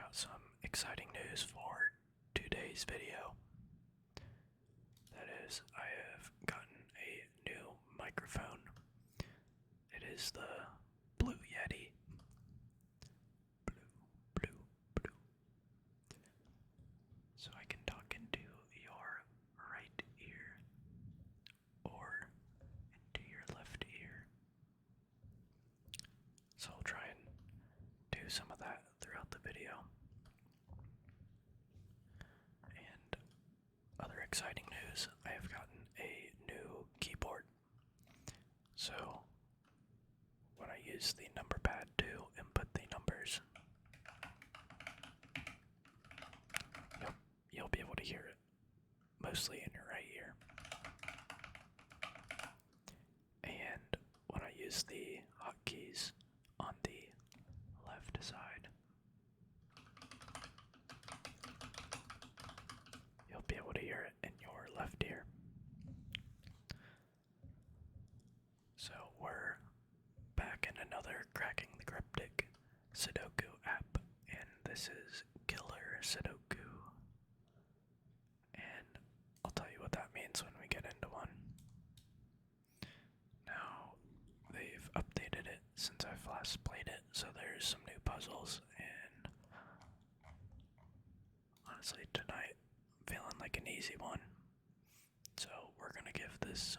got some exciting news for today's video. That is, I have gotten a new microphone. It is the Blue Yeti. Blue. So I can talk into your right ear or into your left ear. So I'll try and do some of that throughout the video. And other exciting news, I have gotten a new keyboard. So when I use the number pad to input the numbers, you'll be able to hear it, mostly in your right ear. And when I use the hotkeys on the left side, you'll be able to hear it in your left ear. So we're back in another Cracking the Cryptic Sudoku app, and this is Killer Sudoku. And I'll tell you what that means when we get into one. Now, they've updated it since I've last played it, so there's some new puzzles, and honestly, tonight I'm feeling like an easy one. So we're gonna give this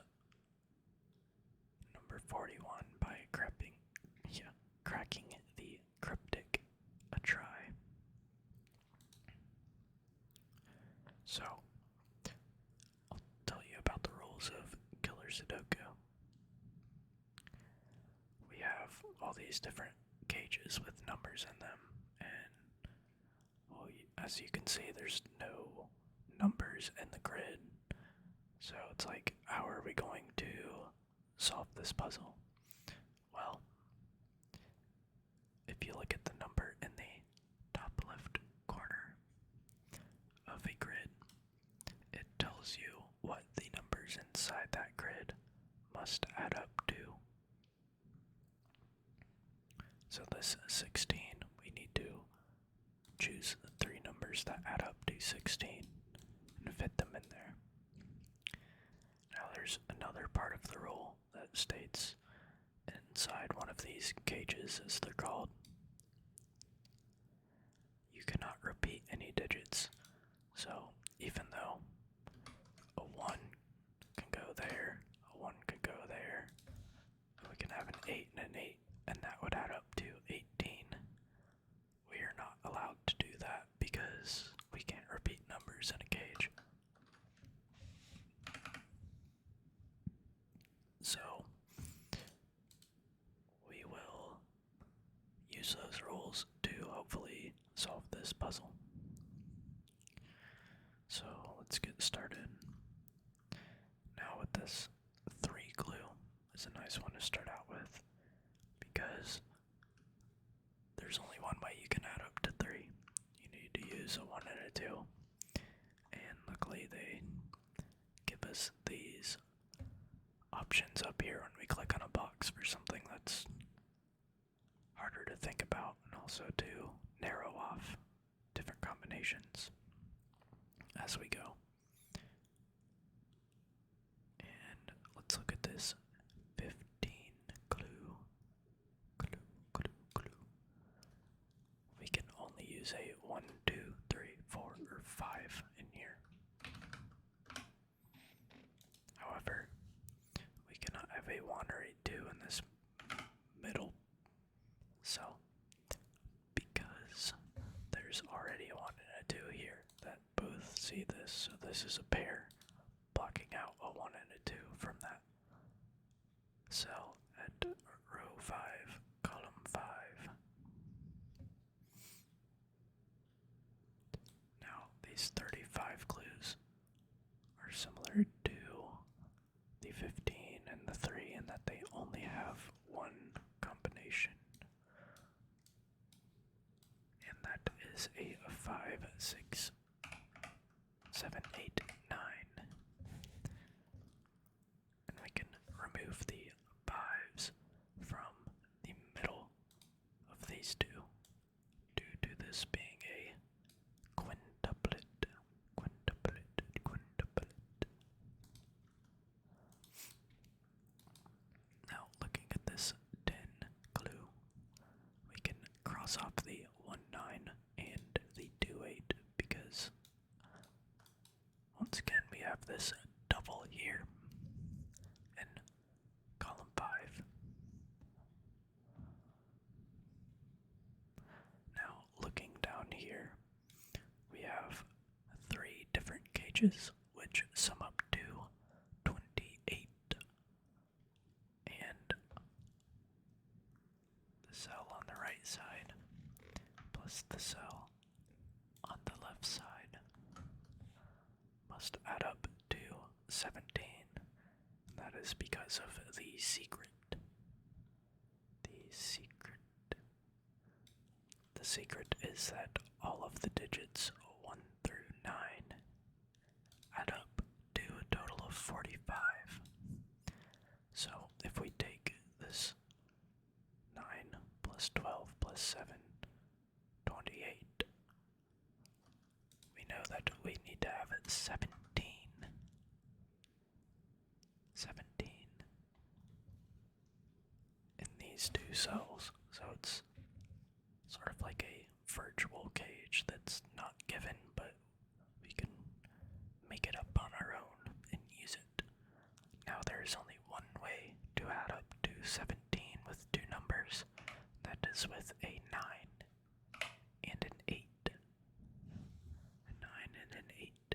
number 41 by cracking the Cryptic a try. So, I'll tell you about the rules of Killer Sudoku. We have all these different cages with numbers in them, and well, as you can see, there's no numbers in the grid. So it's like, how are we going to solve this puzzle? Well, if you look at the number in the top left corner of a grid, it tells you what the numbers inside that grid must add up to. So this is 16. We need to choose the three numbers that add up to 16 and fit them in there. Now there's another part of the rule that states inside one of these cages, as they're called, you cannot repeat any digits. So even though a 1 can go there, a 1 could go there, we can have an 8 and an 8, and that would add up to 18. We are not allowed to do that because we can't repeat numbers in a cage. So we will use those rules to hopefully solve this puzzle. So let's get started. Now with this 3 clue is a nice one to start out with, because there's only one way you can add up to 3. You need to use a 1 and a 2. And luckily they give us these options up here when we click on a box for something that's harder to think about, and also to narrow off different combinations as we go. And let's look at this 15 clue. We can only use a 1, 2, 3, 4, or 5 in here. However, we cannot have a 1 or a 2 in this middle cell, because there's already a 1 and a 2 here that both see this, so this is a pair blocking out a 1 and a 2 from that cell at row 5, column 5. Now, these 35 clues are similar to the 15 and the 3 in that they only have one combination. And that is a 5, 6, 7, 8, 9. And we can remove the 5s from the middle of these two, due to this being a cross off the 1 9 and the 2 8 because once again we have this double here in column 5. Now looking down here, we have 3 different gauges which sum up to 28, and the cell on the right side plus the cell on the left side must add up to 17. That is because of the secret. The secret is that all of the digits 1 through 9 add up to a total of 45. So if we take this 9 plus 12 plus 7, 28, we know that we need to have 17 in these 2 cells. So it's sort of like a virtual cage that's not given, but we can make it up on our own and use it. Now there's only one way to add up to 17 with 2 numbers. That is with a 9 and an 8. A 9 and an 8.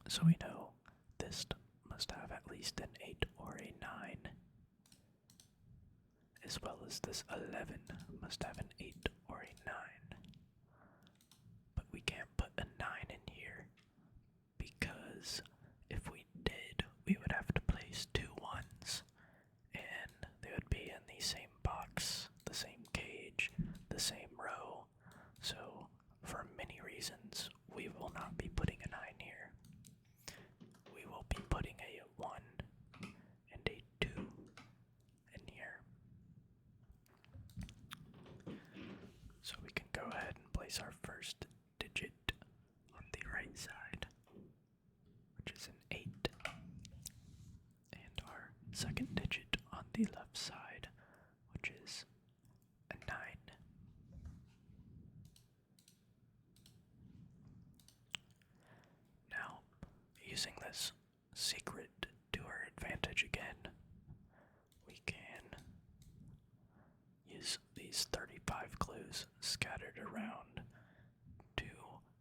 So we know this must have at least an 8 or a 9, as well as this 11 must have an 8 or a 9. But we can't put a 9 in here, because if we did, we would have to place 2 ones, and they would be in the same box, the same cage, the same row. So for many reasons, we will not be putting a 9 here. We will be putting a 1 and a 2 in here. So we can go ahead and place our first digit on the right side, which is an 8, and our second digit on the left side, which is a 9. Now, using this secret to our advantage again, we can use these 35 clues scattered around to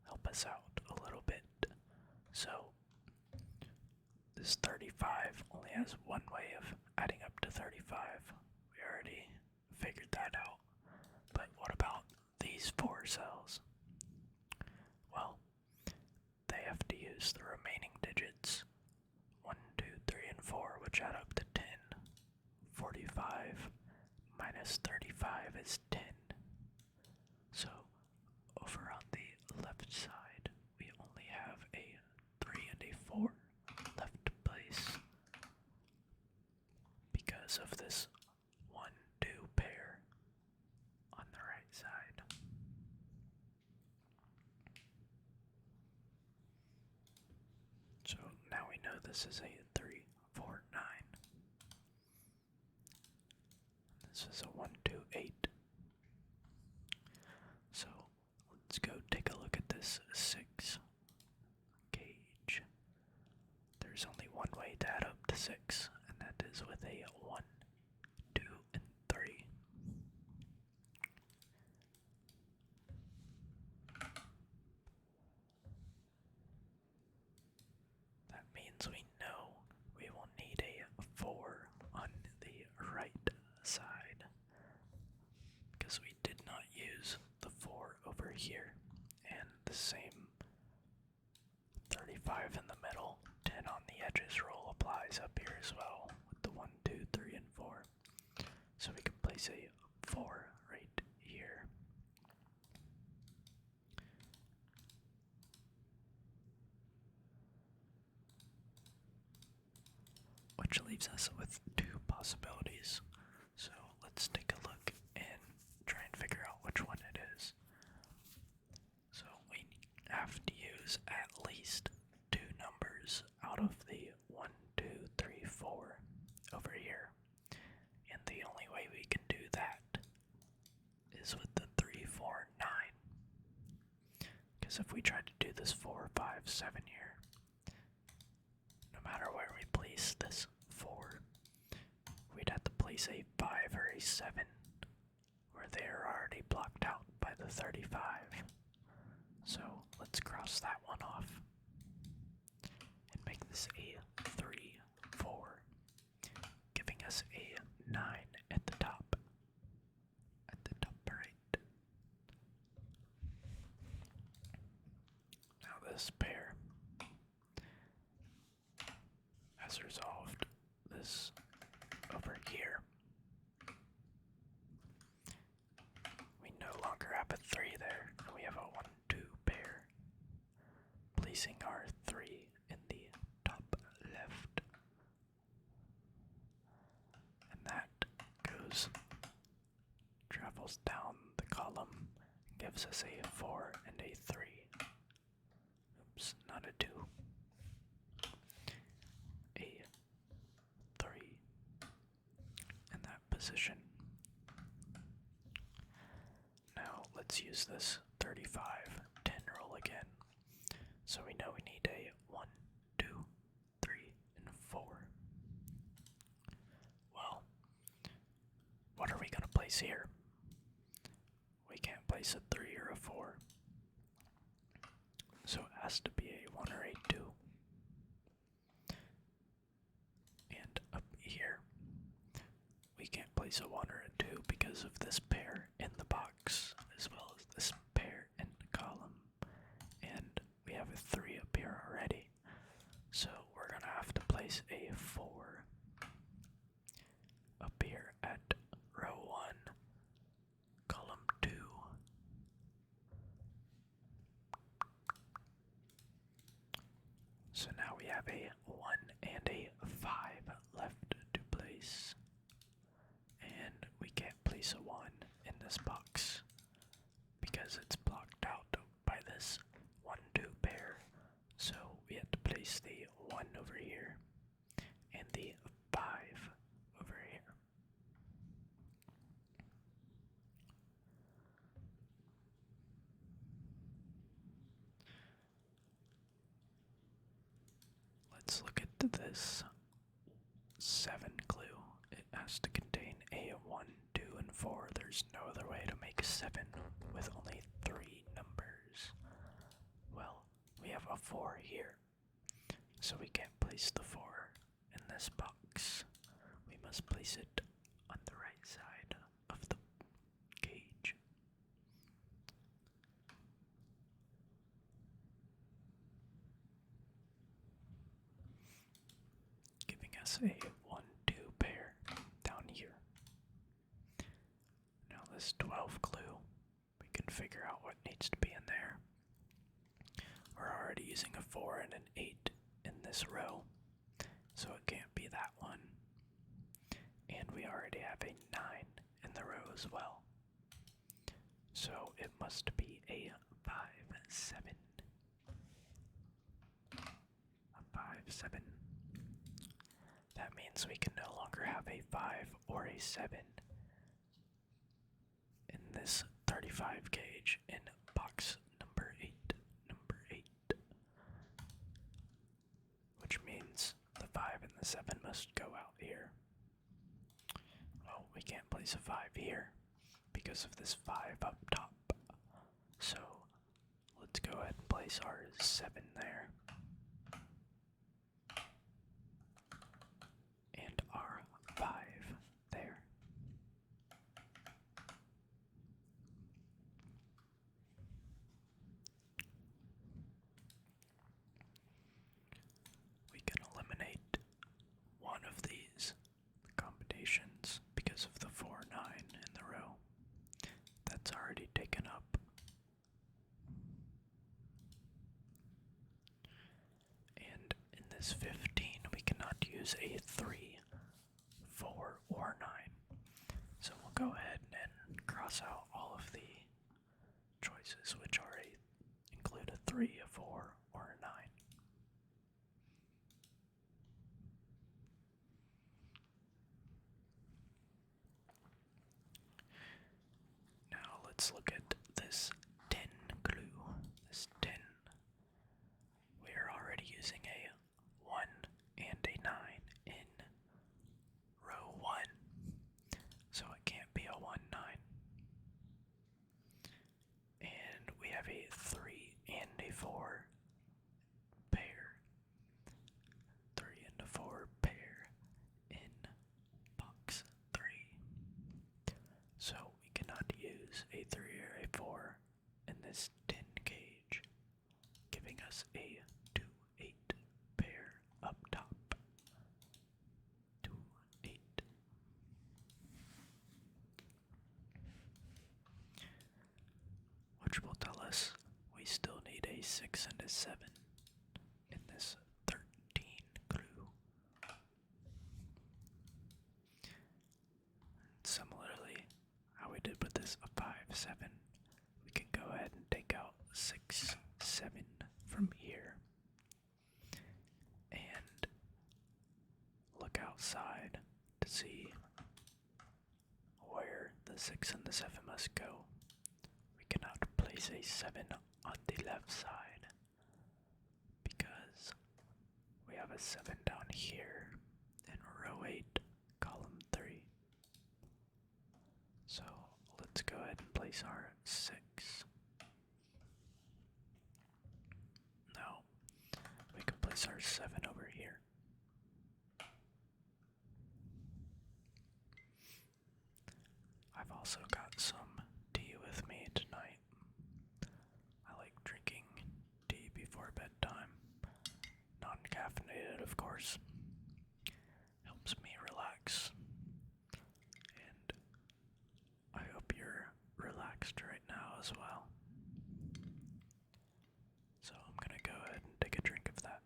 help us out a little bit. So, this 35 only has one way of adding up to 35. We already figured that out. But what about these 4 cells? Well, they have to use the remaining digits 1, 2, 3, and 4, which add up to 10. 45 minus 35 is 10. So, over on the left side, we only have a 3 and a 4 left to place because of this 1, 2 pair on the right side. So now we know this is a 3, 4, 9. This is a 1, 2, 8. So let's go take a look at this 6 gauge. There's only one way to add up to 6, and that is with a 1, 2, and 3. That means we know we will need a 4 on the right side, because we did not use the 4 over here, and the same 35 in the middle, 10 on the edges rule applies up here as well with the 1, 2, 3, and 4. So we can place a 4 right here. Which leaves us with 2 possibilities. So let's take a look and try and figure out which one it is. So we have to use at least 2 numbers out of the 1, 2, 3, 4 over here. And the only way we can do that Because if we tried to do this 4, 5, 7 here, no matter where we place this 4, we'd have to place a 5 or a 7, where they are already blocked out by the 35. So let's cross that one off and make this a 3, 4, giving us a 9 at the top. At the top right. Now this pair has resolved this over here. We no longer have a 3 there, and we have a 1, 2 pair, placing our 3 in the top left. And that travels down the column, gives us a 4 and a 3. Oops, not a 2. A 3 in that position. Now let's use this 35, 10 rule again. So we know we need a 1, 2, 3, and 4. Well, what are we going to place here? We can't place a 3 or a 4. So it has to be a 1 or a 2. And up here, we can't place a 1 or a 2 because of this pair in the box, as well as this pair in the column. And we have a 3 up here already. So we're going to have to place a 4 up here at row 1, column 2. So now we have a 1 and a 5 left to place. And we can't place a 1 in this box because it's blocked out by this 1, 2 pair. So we have to place the 1 over here and the 5 over here. Let's look at this 7 clue. It has to contain a 1, 2, and 4. There's no other way to make 7 with only 3 numbers. Well, we have a 4 here, so we can't place the 4 in this box. We must place it on the right side of the cage. Giving us a 1, 2 pair down here. Now this 12 clue, we can figure out what needs to be in there. We're already using a 4 and an 8 in this row, so it can't be that one. And we already have a 9 in the row as well. So it must be a 5, 7. A 5, 7. That means we can no longer have a 5 or a 7 in this 35 gauge in box number 8. Which means the 5 and the 7 must go out here. Well, we can't place a 5 here because of this 5 up top. So let's go ahead and place our 7 there. And our 5 there. We can eliminate one of these combinations because of the 4, 9 in the row. That's already taken up. And in this 15, we cannot use a 3, 4, or 9. So we'll go ahead and cross out all of the choices, which are include a 3, a 4, or a 9. Now let's look at this 10 clue. This 10 use a 3 or a 4 in this 10 cage, giving us a 2-8 pair up top. 2-8. Which will tell us we still need a 6 and a 7 in this 13 clue. Similarly, how we did with this 5-7, we can go ahead and take out 6-7 from here and look outside to see where the 6 and the 7 must go. We cannot place a 7 on the left side because we have a 7 down here in row 8, column 3. So let's go ahead and place our 6. Now we can place our 7 over here. I've also got some tea with me tonight. I like drinking tea before bedtime. Non-caffeinated, of course. Helps me relax. And I hope you're relaxed right now as well. So I'm gonna go ahead and take a drink of that.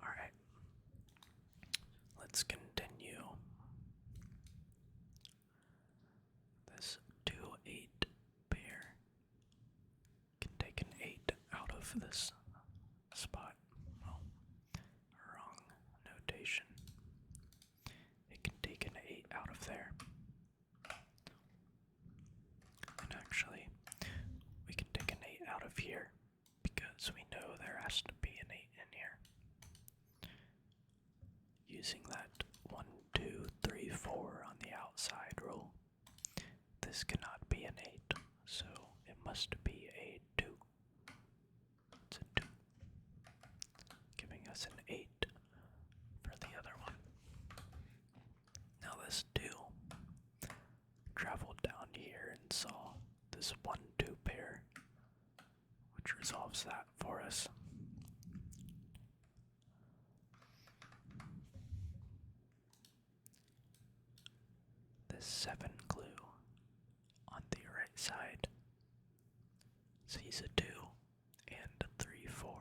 Alright. Let's continue. This 2-8 pair can take an 8 out of this spot. Well, wrong notation. It can take an 8 out of there. And actually, we can take an 8 out of here because we know there has to be an 8 in here. Using that 1, 2, 3, 4 on the outside rule, this cannot be an 8, so it must be a 2. It's a 2, giving us an 8 for the other one. Now this 2 traveled down here and saw this 1-2 pair, which resolves that for us. This 7 clue on the right side sees a 2 and a 3, 4.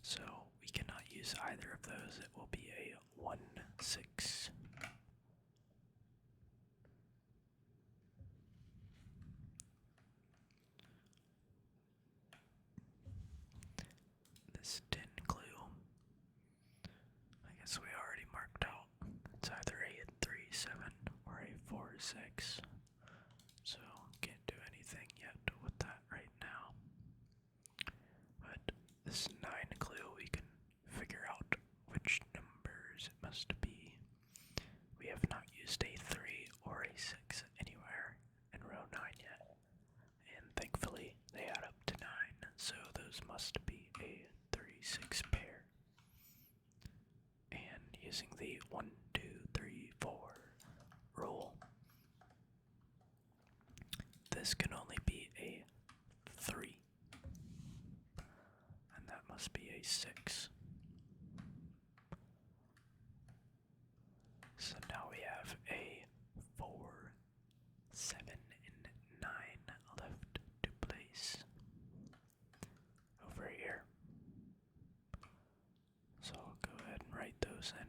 So we cannot use either of those. It will be a 1, 6. This 10 clue, I guess we already marked out. It's either a 3, 7 or a 4, 6. So can't do anything yet with that right now. But this 9 clue, we can figure out which numbers it must be. We have not used a 3 or a 6 anywhere in row 9 yet. And thankfully they add up to 9, so those must be a 3, 6 pair. And using the 1, 2, 3, 4 rule, this can only be a 3, and that must be a 6. So now we have a 4, 7, and 9 left to place over here. So I'll go ahead and write those in.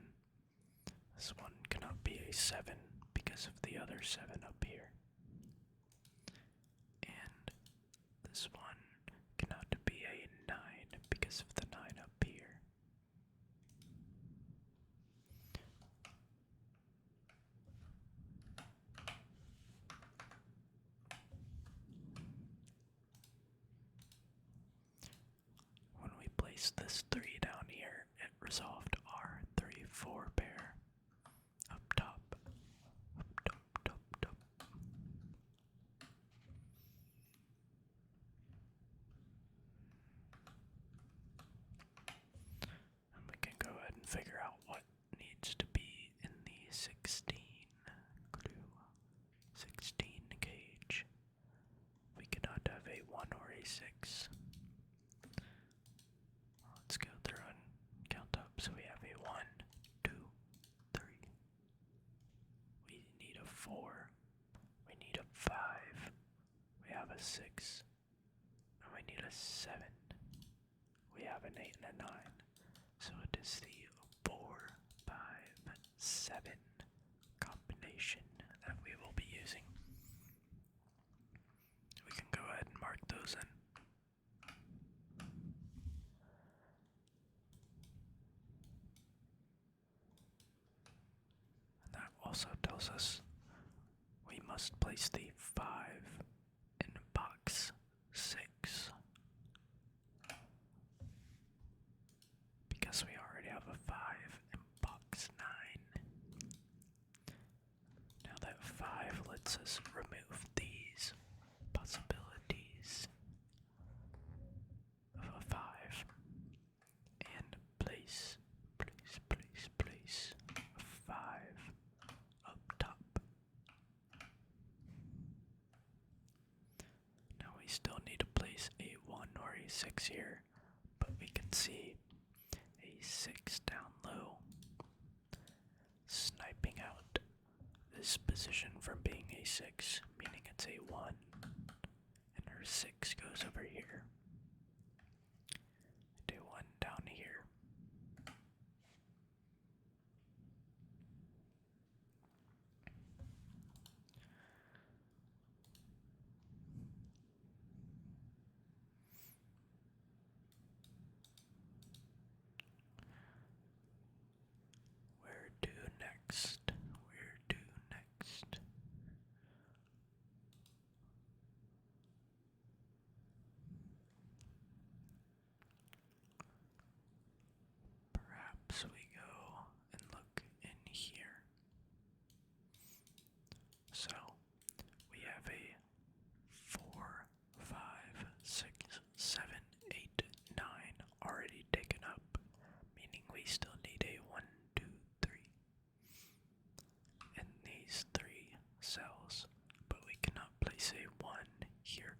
This one cannot be a 7 because of the other 7 up here. And this one cannot be a 9 because of the 9 up here. When we place this 3 down here, it resolved our 3, 4 pair up top. Up top, top, top. a 7. We have an 8 and a 9. So it is the 4, 5, 7 combination that we will be using. We can go ahead and mark those in. And that also tells us we must place the 5 in box 6. Because we already have a 5 in box 9. Now that 5 lets us remove these possibilities of a 5 and place a 5 up top. Now we still need to place a 1 or a 6 here, but we can see a 6 down low, sniping out this position from being a 6, meaning it's a 1, and our 6 goes over here, and a 1 down here. Where to next? Where to next? Perhaps we go and look in here. So we have a 4, 5, 6, 7, 8, 9 already taken up, meaning we still need a 1, 2, 3 in these 3 cells, but we cannot place a 1 here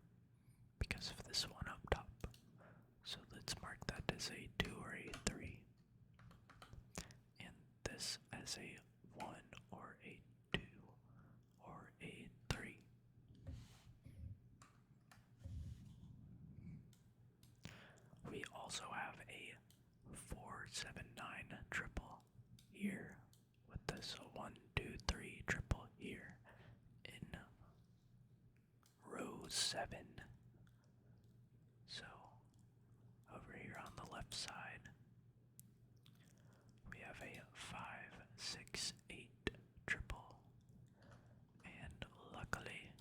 because of this one up top. So let's mark that as a 2 or a 3, and this as a 1 or a 2 or a 3. We also have a 4, 7, 9 triple here with this 1, 2, 3 triple here in row 7. So over here on the left side, we have a 5, 6, 8 triple, and luckily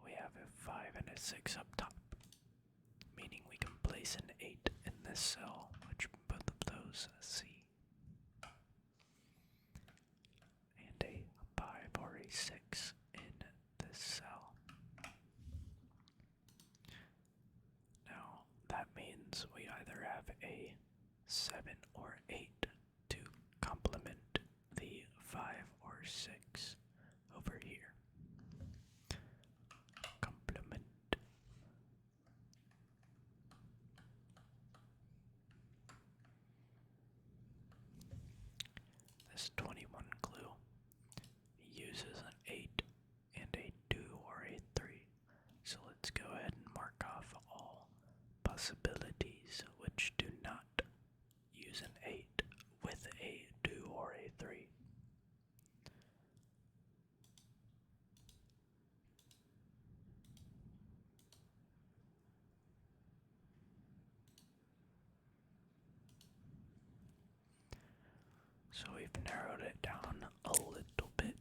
we have a 5 and a 6 up top, meaning we can place an 8 in this cell, which both of those see, and a 5 or a 6 in this cell. Now that means we either have a 7 or 8 to complement the 5 or 6 over here. Complement. This 21 clue uses an 8 and a 2 or a 3. So let's go ahead and mark off all possibilities which do not use an 8 with a 2 or a 3. So we've narrowed it down a little bit,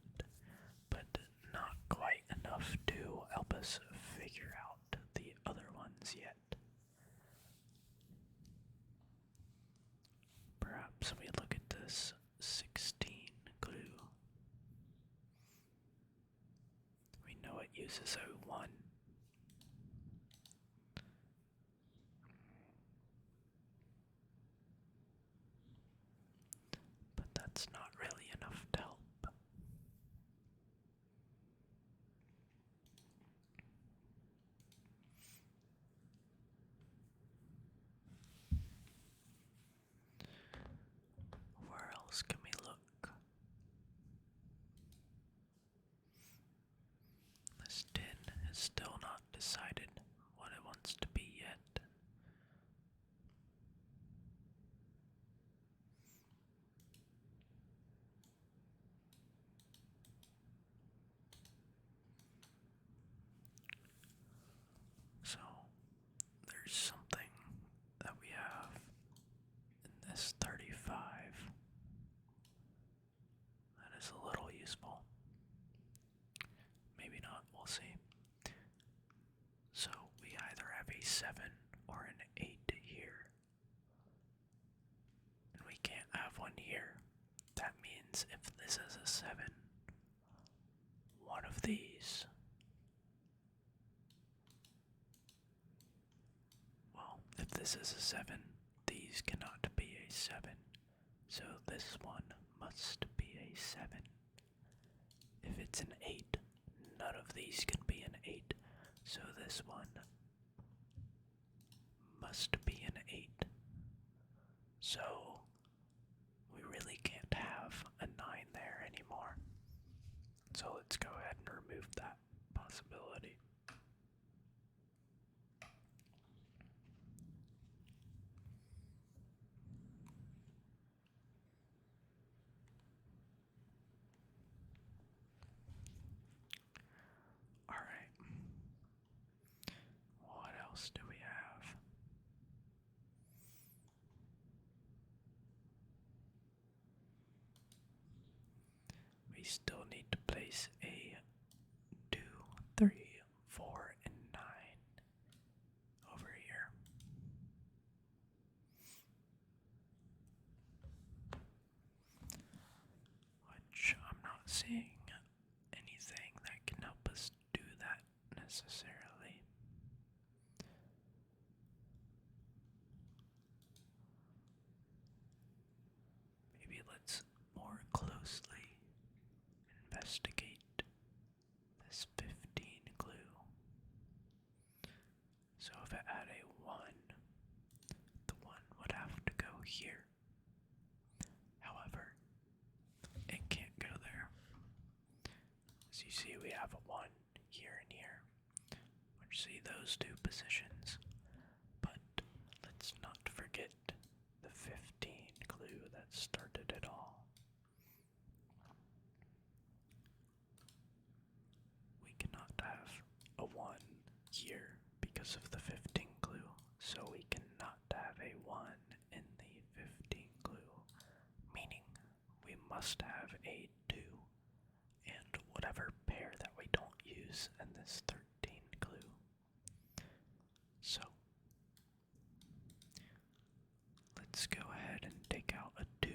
but not quite enough to help us figure out the other ones yet. Perhaps we look at this 16 glue. We know it uses a 1. But that's not really enough to help. there's something that we have in this 35 that is a little useful. Maybe not, we'll see. So we either have a 7 or an 8 here. And we can't have one here. That means if this is a 7, one of these, well, if this is a 7, these cannot be a 7. So this one must be a 7. If it's an 8, none of these can be an 8. So this one must be an 8. So we really can't have a 9 there anymore. So let's go ahead and remove that possibility. Alright. What else do we have? We still need to place a 2, 3, 4, and 9 over here. Which I'm not seeing anything that can help us do that necessarily. Maybe let's more closely investigate this 15 clue. So if it had a 1, the 1 would have to go here. However, it can't go there. As you see, we have a 1 here and here, which see those two positions. But let's not forget the 15 clue that started it all. We cannot have a 1 here because of the 15 clue, so we cannot have a 1 in the 15 clue, meaning we must have a 2 and whatever pair that we don't use in this 13 clue. So let's go ahead and take out a 2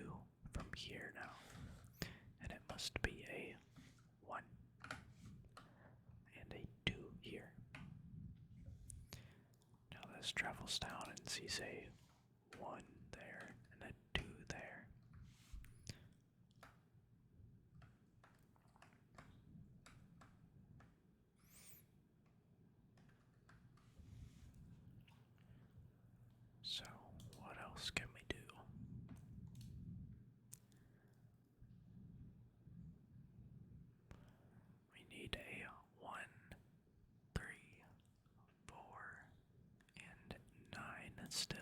from here now, and it must be a 1 and a 2 here. Now this travels down and sees a 1 there and a 2 there. So what else can we do? We need a 1, 3, 4, and 9 still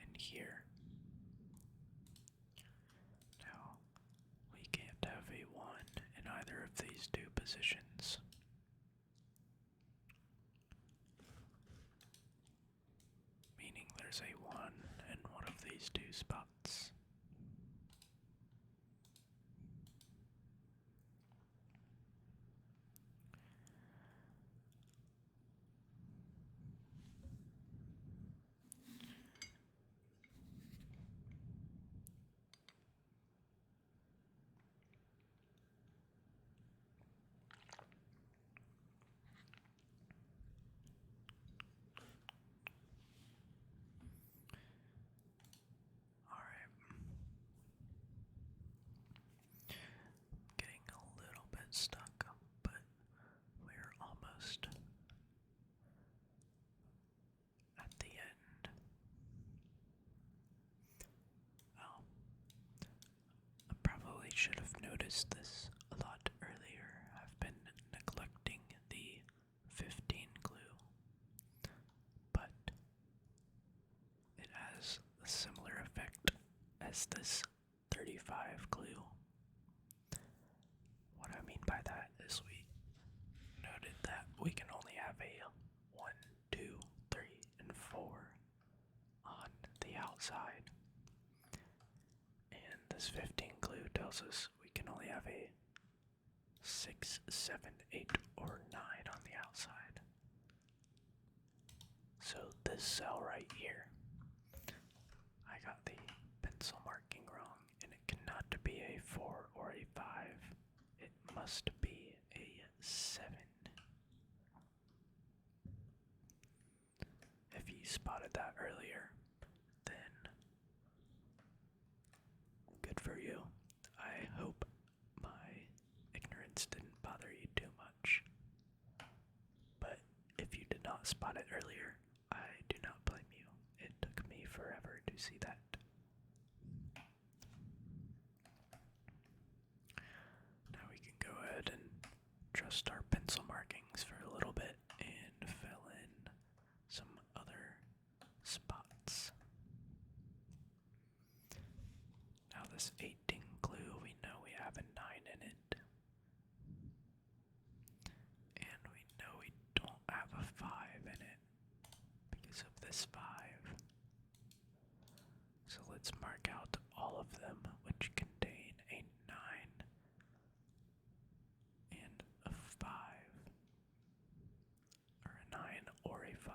in here. Now, we can't have a 1 in either of these two positions. Meaning there's a 1 in one of these two spots. Getting a little bit stuck, but we're almost at the end. Well, I probably should have noticed this a lot earlier. I've been neglecting the 15 clue, but it has a similar effect as this 35 clue. What I mean by that is we noted that we can only have a 1, 2, 3, outside. And this 15 glue tells us we can only have a 6, 7, 8, or 9 on the outside. So this cell right here, I got the pencil marking wrong, and it cannot be a 4 or a 5. It must be a 7. If you spotted that earlier, then good for you. I hope my ignorance didn't bother you too much. But if you did not spot it earlier, I do not blame you. It took me forever to see that. Now we can go ahead and trust our pencil markings for a little bit and fill in some other spots. Now this 18 glue, we know we have a 9 in it. And we know we don't have a 5 in it because of this 5. So let's mark out all of them which contain a 9 and a 5. Or a 9 or a 5.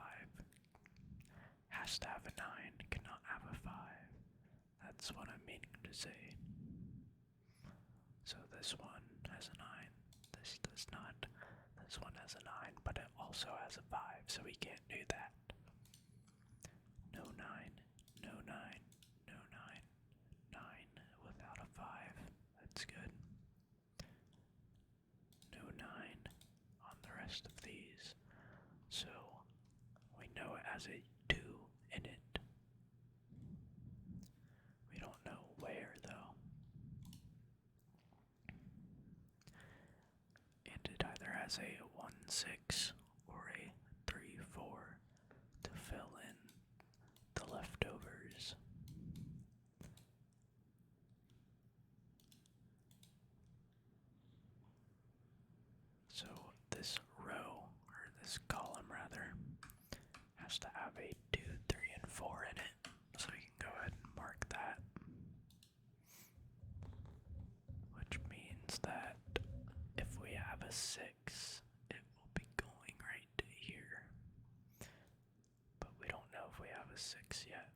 Has to have a 9, cannot have a 5. That's what I'm meaning to say. So this one has a 9. This does not. This one has a 9, but it also has a 5, so we can't do that. No 9, no 9, no 9, 9 without a 5. That's good. No 9 on the rest of these. So we know it has a 2 in it. We don't know where though. And it either has a 1, 6 or a 3, 4 to fill in the leftovers. So this row, or this column rather, has to have a 2, 3, and 4 in it. So we can go ahead and mark that. Which means that if we have a 6, it will be going right here. But we don't know if we have a 6 yet.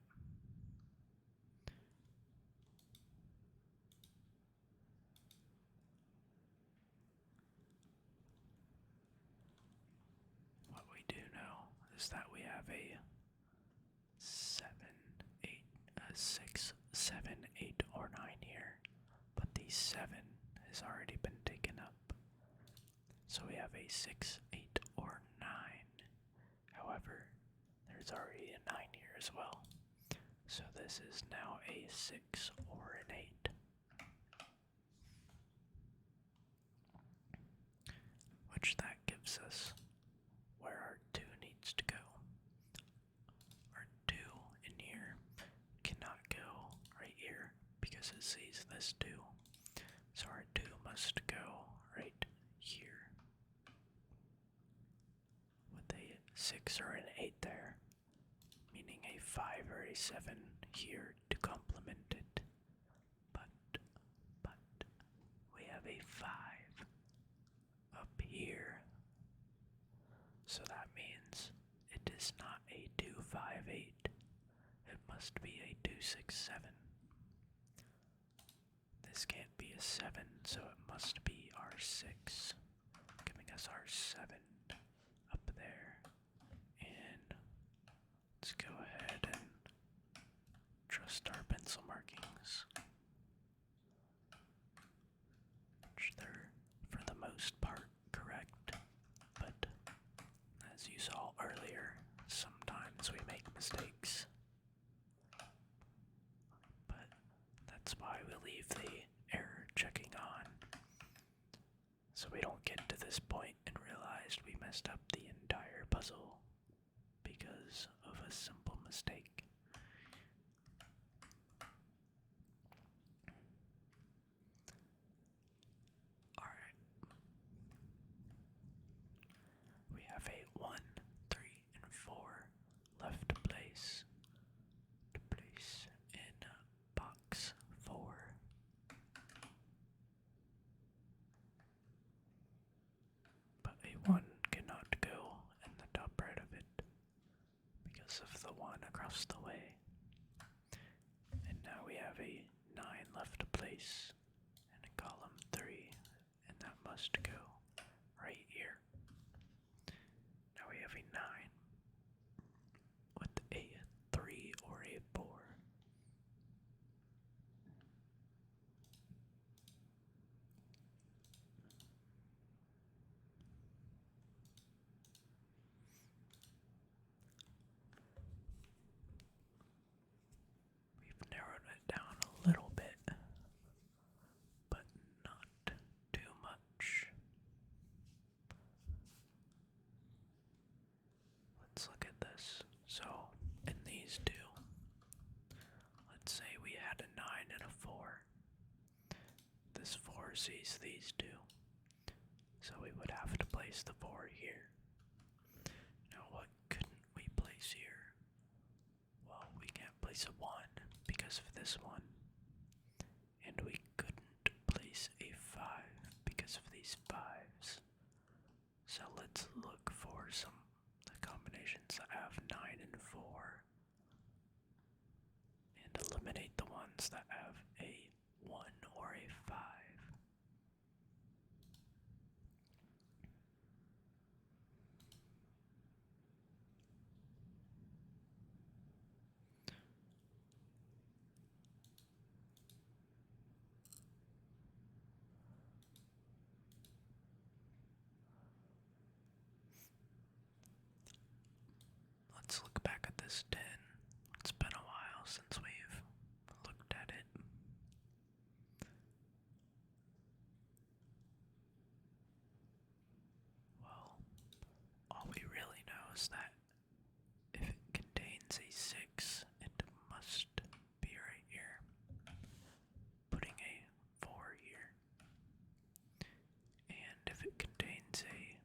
What we do know is that we have a 7, 8, a 6, 7, 8, or 9 here. But the 7 has already been taken up. So we have a 6, 8, or 9. However, there's already a 9 here as well. So this is now a 6 or an 8. Which that gives us where our 2 needs to go. Our 2 in here cannot go right here because it sees this 2. So our 2 must go right here. With a 6 or an 8 there, meaning a 5 or a 7 here to complement it. But we have a 5 up here. So that means it is not a 2, 5, 8. It must be a 2, 6, 7. This can't be a 7, so it must be our 6, giving us our 7 up there. And let's go ahead and trust our pencil markings, which they're, for the most part, correct. But as you saw earlier, sometimes we make mistakes. But that's why we leave the error checking on, so we don't get to this point and realize we messed up the entire puzzle because of a simple mistake. Alright. We have a 1, 3, and 4 left to place. because of the one across the way. And now we have a 9 left to place in column 3, and that must go right here. Now we have a 9 with a 3 or a 4. We've narrowed it down a little bit, but not too much. Let's look at this. So, in these two, let's say we had a 9 and a 4. This 4 sees these two, so we would have to place the 4 here. Now, what couldn't we place here? Well, we can't place a 1 because of this one, and we couldn't place a 5 because of these 5s. So let's look for some the combinations that have 9 and 4 and eliminate the ones that have a 1 or a 5. Let's look back at this 10. It's been a while since we've looked at it. Well, all we really know is that if it contains a 6, it must be right here. Putting a 4 here. And if it contains a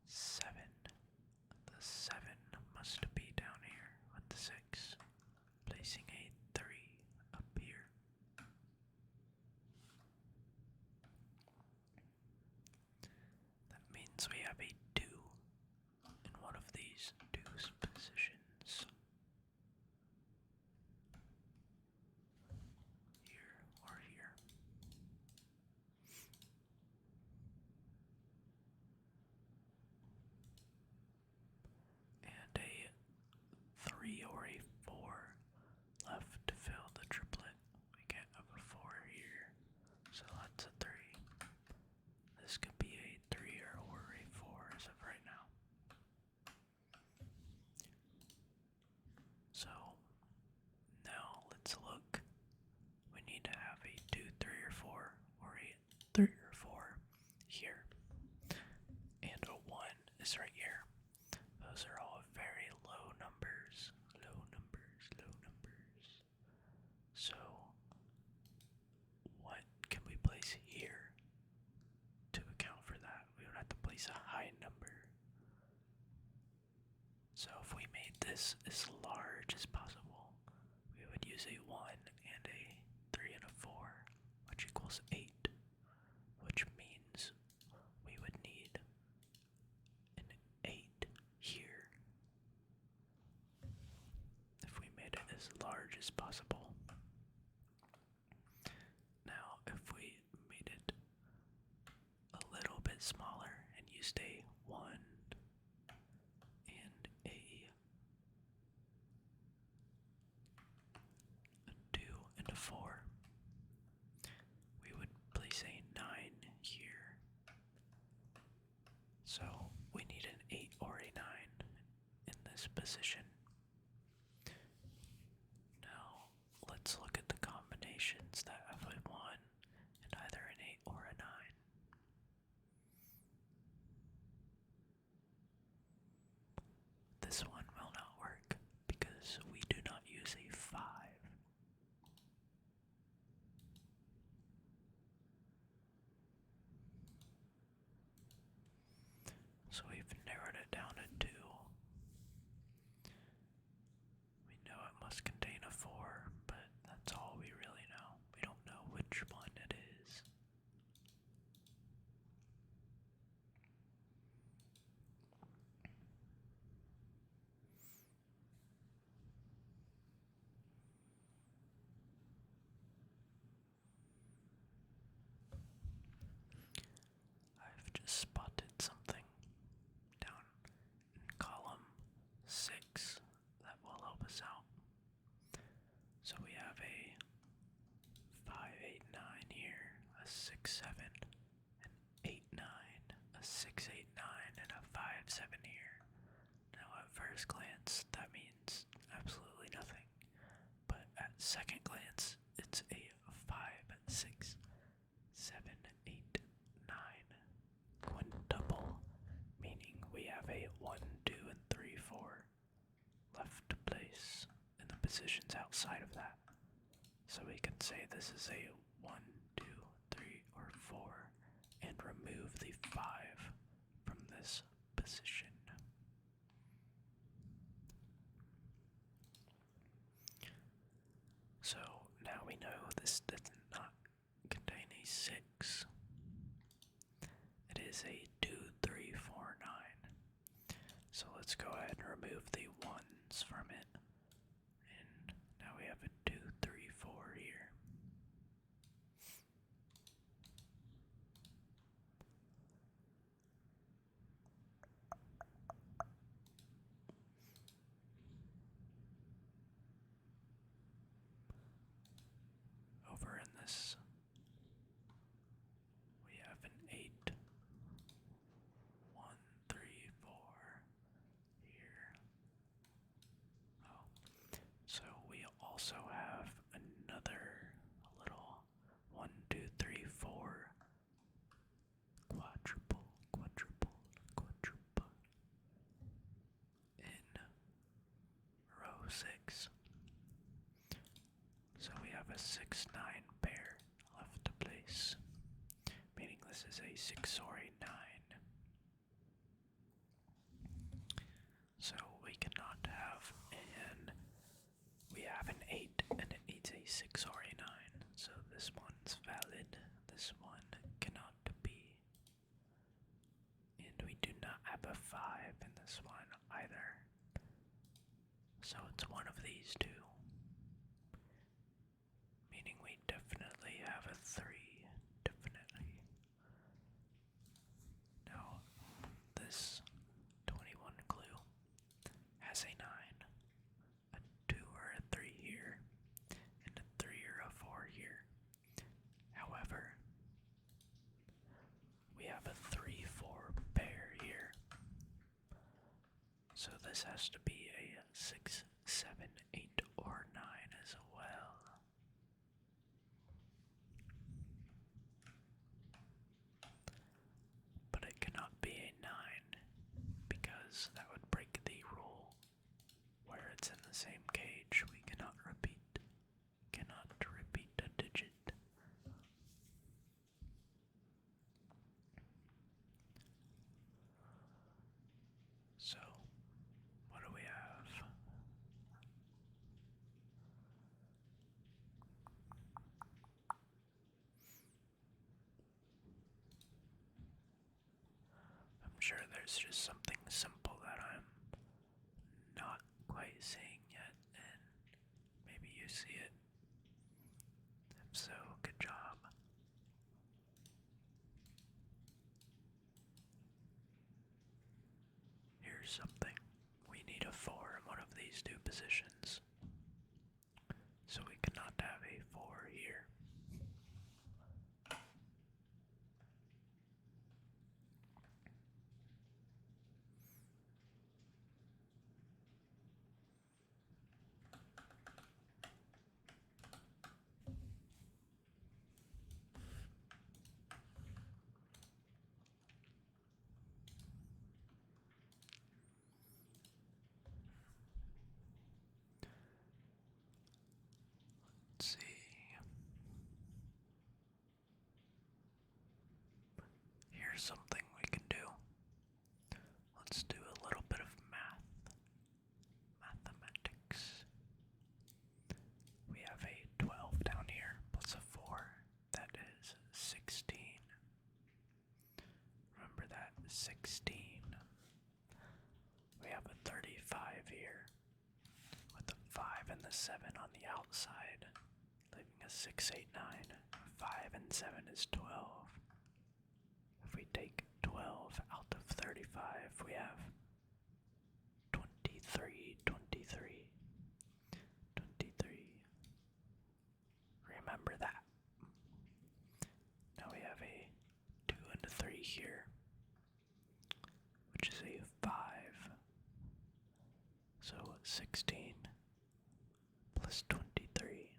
7, the 7 must be down here with the 6. Placing a 3 up here. That means we have a 2 in one of these 2's positions. Here or here. And a 3 or a 4 left to fill the triplet. We can't have a 4 here, so that's a 3. This could be a 3 or a 4 as of right now. So now let's look. We need to have a 2, 3, or 4, or a 3 or 4 here. And a 1 is right here. Those are all very low numbers. Low numbers, low numbers. So what can we place here to account for that? We would have to place a high number. So if we made this as large as possible, we would use a 1 and a 3 and a 4, which equals 8, which means we would need an 8 here if we made it as large as possible. Now, if we made it a little bit smaller and used a 1 and a 2 and a 4, we would place a 9 here. So we need an 8 or a 9 in this position. Now let's look at the combinations that have a 1 and either an 8 or a 9. This one will not work because we do not use a 5. So we've narrowed it down to 2. second glance, it's a 5, 6, 7, 8, 9 quintuple, meaning we have a 1, 2, and 3, 4 left to place in the positions outside of that. So we can say this is a 1, 2, 3, or 4, and remove the 5 from this position. So now we know this does not contain a 6. It is a 2, 3, 4, 9. So let's go ahead and remove the 1s from it. And now we have a 2, 3, 4 here. Over in this, we have an 8, 1, 3, 4 here. Oh, so we also have another little 1, 2, 3, 4 quadruple in row 6. So we have a 6, 9 pair left to place, meaning this is a 6 or a 9. So we cannot have, and we have an 8 and it needs a 6 or a 9. So this one's valid, this one cannot be. And we do not have a 5 in this one either. So it's one of these two. Meaning we definitely have a 3. Definitely. Now, this 21 clue has a 9, a 2 or a 3 here, and a 3 or a 4 here. However, we have a 3, 4 pair here. So this has to be a 6, 7, 8, or 9 as well. But it cannot be a 9 because that would break the rule where it's in the same cage. We cannot repeat a digit. So, what do we have? I'm sure there's just something simple that I'm not quite seeing yet, and maybe you see it. If so, good job. Here's something. We need a 4 in one of these two positions. So we cannot have a 4 here. Let's see. Here's something we can do. Let's do a little bit of mathematics. We have a 12 down here plus a 4. That is 16. Remember that, 16. We have a 35 here with a 5 and the 7 on the outside, leaving a 6, 8, 9. 5 and 7 is 12. If we take 12 out of 35, we have 23, 23, 23. Remember that. Now we have a 2 and a 3 here, which is a 5. So 16 plus 23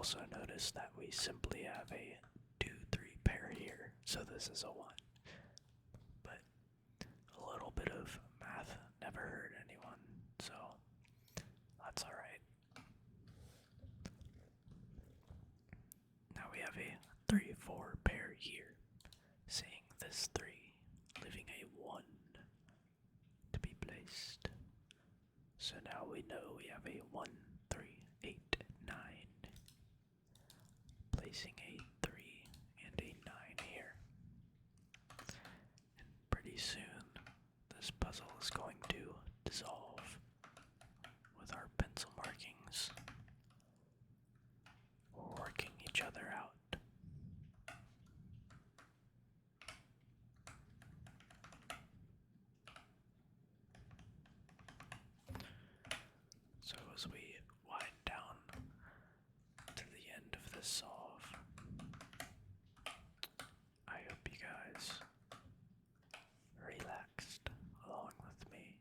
also notice that we simply have a 2-3 pair here, so this is a 1. But a little bit of math never hurt anyone, so that's alright. Now we have a 3-4 pair here, seeing this 3, leaving a 1 to be placed. So now we know we have a 1, 3, 8, 9, placing a 3 and a 9 here. And pretty soon, this puzzle is going to dissolve with our pencil markings working each other out. So as we wind down to the end of this solve, I hope you guys relaxed along with me.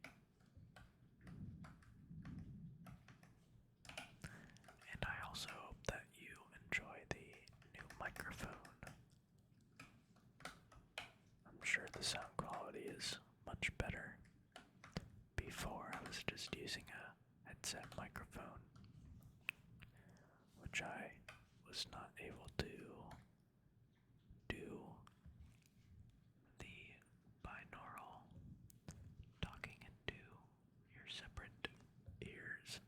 And I also hope that you enjoy the new microphone. I'm sure the sound quality is much better. Before I was just using a headset microphone, which I was not able to do the binaural talking into your separate ears,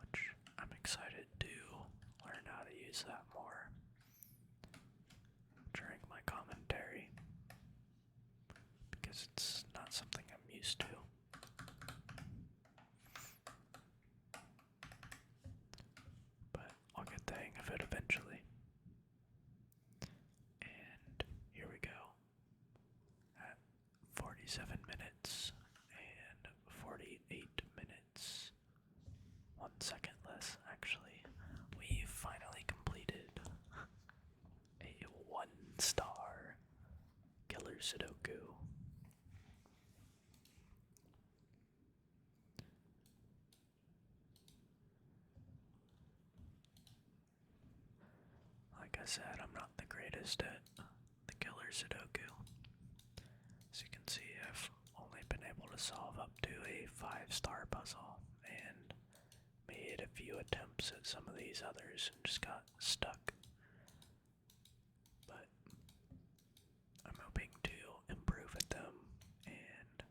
which I'm excited to learn how to use that more during my commentary, because it's not something I'm used to. But I'll get the hang of it eventually. And here we go. At 47 minutes and 48 minutes. 1 second less, actually. We finally completed a 1-star killer Sudoku. Like I said, I'm not the greatest at the killer Sudoku. As you can see, I've only been able to solve up to a 5-star puzzle and made a few attempts at some of these others and just got stuck. But I'm hoping to improve at them and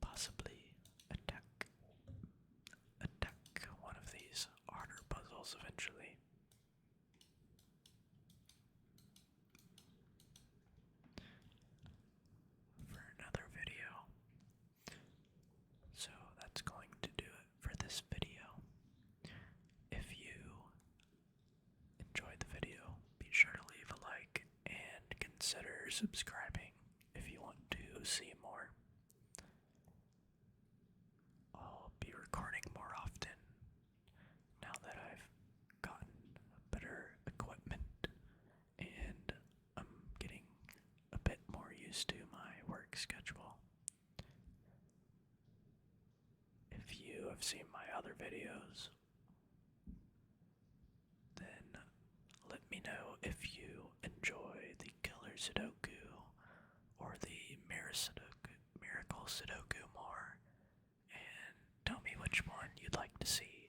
possibly attack one of these harder puzzles eventually. For another video. So that's going to do it for this video. If you enjoyed the video, be sure to leave a like and consider subscribing if you want to see more. I'll be recording more often now that I've gotten better equipment and I'm getting a bit more used to my work schedule. If you have seen my other videos, then let me know if you enjoy the Killer Sudoku or the Miracle Sudoku more, and tell me which one you'd like to see.